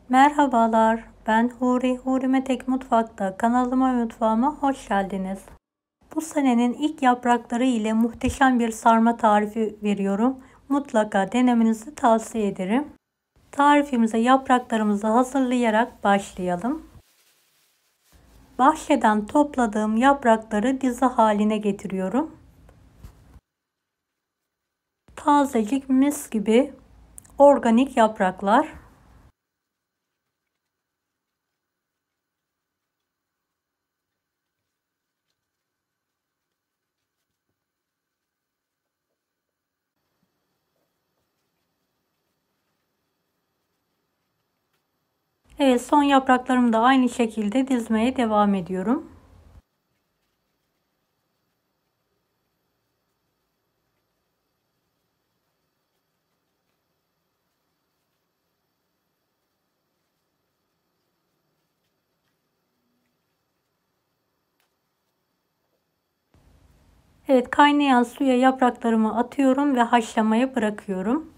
Merhabalar, ben Huri, Huri Tek Mutfak'ta kanalıma ve mutfağıma hoş geldiniz. Bu senenin ilk yaprakları ile muhteşem bir sarma tarifi veriyorum. Mutlaka denemenizi tavsiye ederim. Tarifimize yapraklarımızı hazırlayarak başlayalım. Bahçeden topladığım yaprakları dizi haline getiriyorum. Tazecik mis gibi organik yapraklar. Evet, son yapraklarımı da aynı şekilde dizmeye devam ediyorum. Evet, kaynayan suya yapraklarımı atıyorum ve haşlamaya bırakıyorum.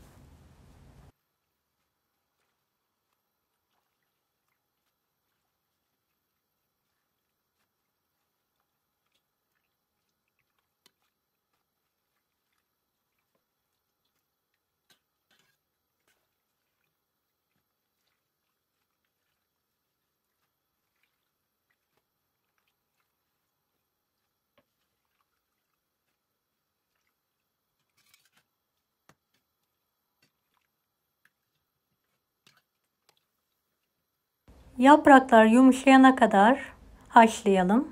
Yapraklar yumuşayana kadar haşlayalım.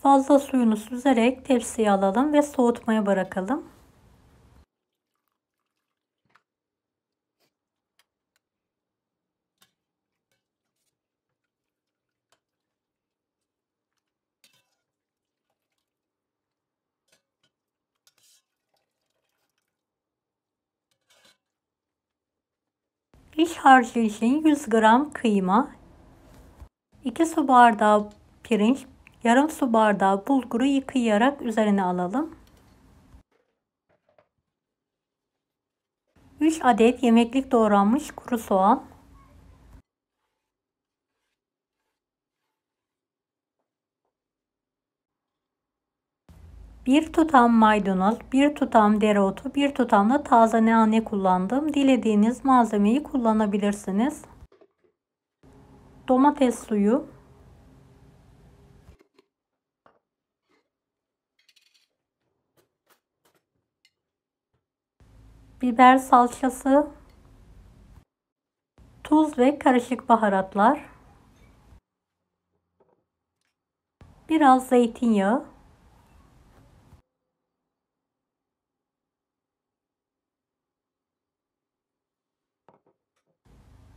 Fazla suyunu süzerek tepsiye alalım ve soğutmaya bırakalım. İç harcı için 100 gram kıyma, 2 su bardağı pirinç, yarım su bardağı bulguru yıkayarak üzerine alalım. 3 adet yemeklik doğranmış kuru soğan, 1 tutam maydanoz, 1 tutam dereotu, 1 tutam da taze nane kullandım. Dilediğiniz malzemeyi kullanabilirsiniz. Domates suyu, biber salçası, tuz ve karışık baharatlar, biraz zeytinyağı,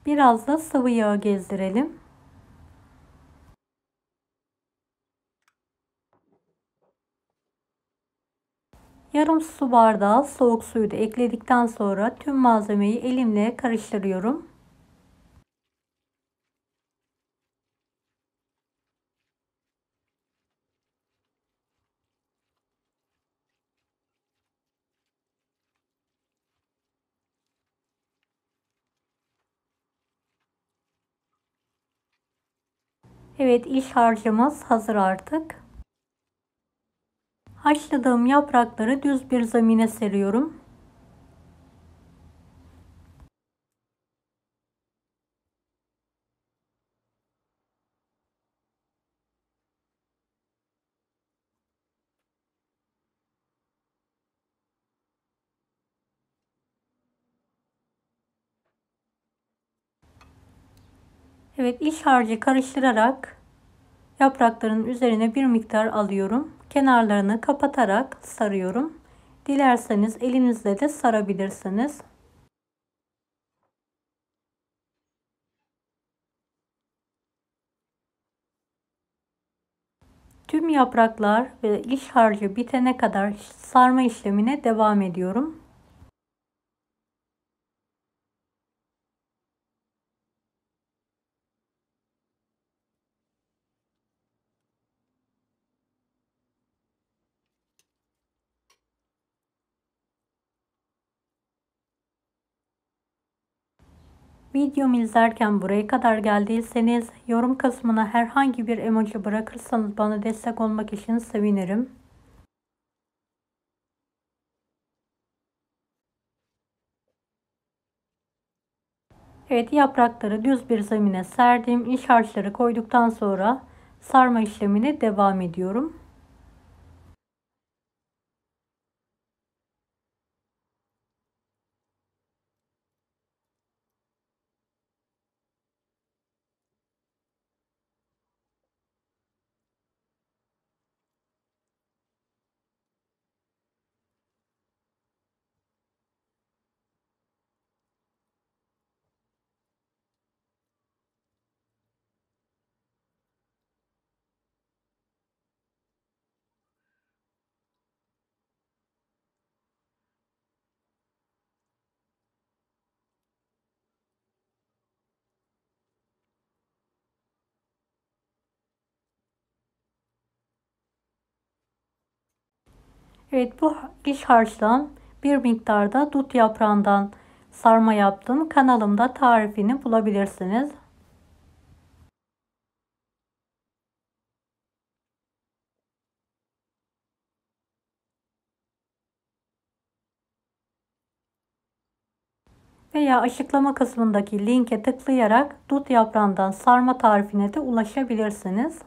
biraz da sıvı yağ gezdirelim. Yarım su bardağı soğuk suyu da ekledikten sonra tüm malzemeyi elimle karıştırıyorum. Evet, iç harcımız hazır artık. Haşladığım yaprakları düz bir zemine seriyorum. Evet, iç harcı karıştırarak yaprakların üzerine bir miktar alıyorum. Kenarlarını kapatarak sarıyorum. Dilerseniz elinizle de sarabilirsiniz. Tüm yapraklar ve iç harcı bitene kadar sarma işlemine devam ediyorum. Videomu izlerken buraya kadar geldiyseniz yorum kısmına herhangi bir emoji bırakırsanız bana destek olmak için sevinirim. Evet, yaprakları düz bir zemine serdim. İç harçları koyduktan sonra sarma işlemine devam ediyorum. Evet, bu iç harçtan bir miktarda dut yaprağından sarma yaptım. Kanalımda tarifini bulabilirsiniz. Veya açıklama kısmındaki linke tıklayarak dut yaprağından sarma tarifine de ulaşabilirsiniz.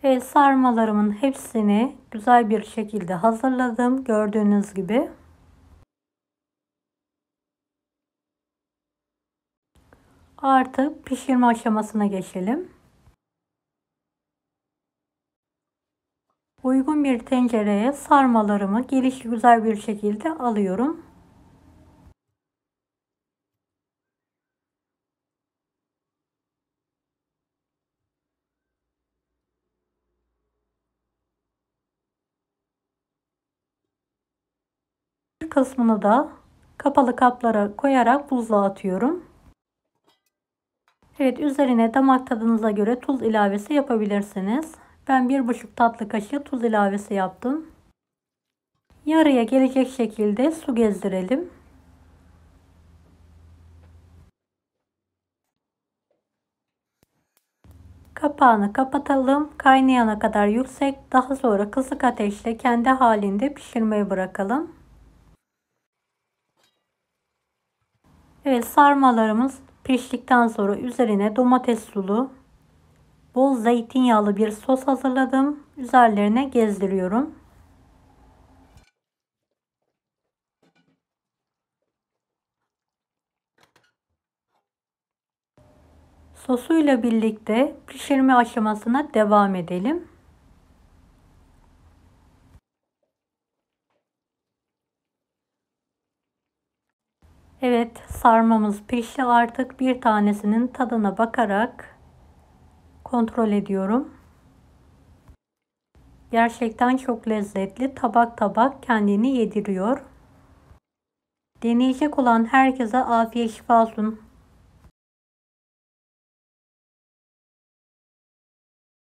Evet, sarmalarımın hepsini güzel bir şekilde hazırladım. Gördüğünüz gibi. Artık pişirme aşamasına geçelim. Uygun bir tencereye sarmalarımı gelişigüzel bir şekilde alıyorum. Bir kısmını da kapalı kaplara koyarak buzluğa atıyorum. Evet, üzerine damak tadınıza göre tuz ilavesi yapabilirsiniz. Ben 1,5 tatlı kaşığı tuz ilavesi yaptım. Yarıya gelecek şekilde su gezdirelim. Kapağını kapatalım. Kaynayana kadar yüksek, daha sonra kısık ateşte kendi halinde pişirmeye bırakalım. Evet, sarmalarımız piştikten sonra üzerine domates sulu, bol zeytinyağlı bir sos hazırladım. Üzerlerine gezdiriyorum. Sosuyla birlikte pişirme aşamasına devam edelim. Evet, sarmamız pişti. Artık bir tanesinin tadına bakarak kontrol ediyorum. Gerçekten çok lezzetli. Tabak tabak kendini yediriyor. Deneyecek olan herkese afiyet şifa olsun.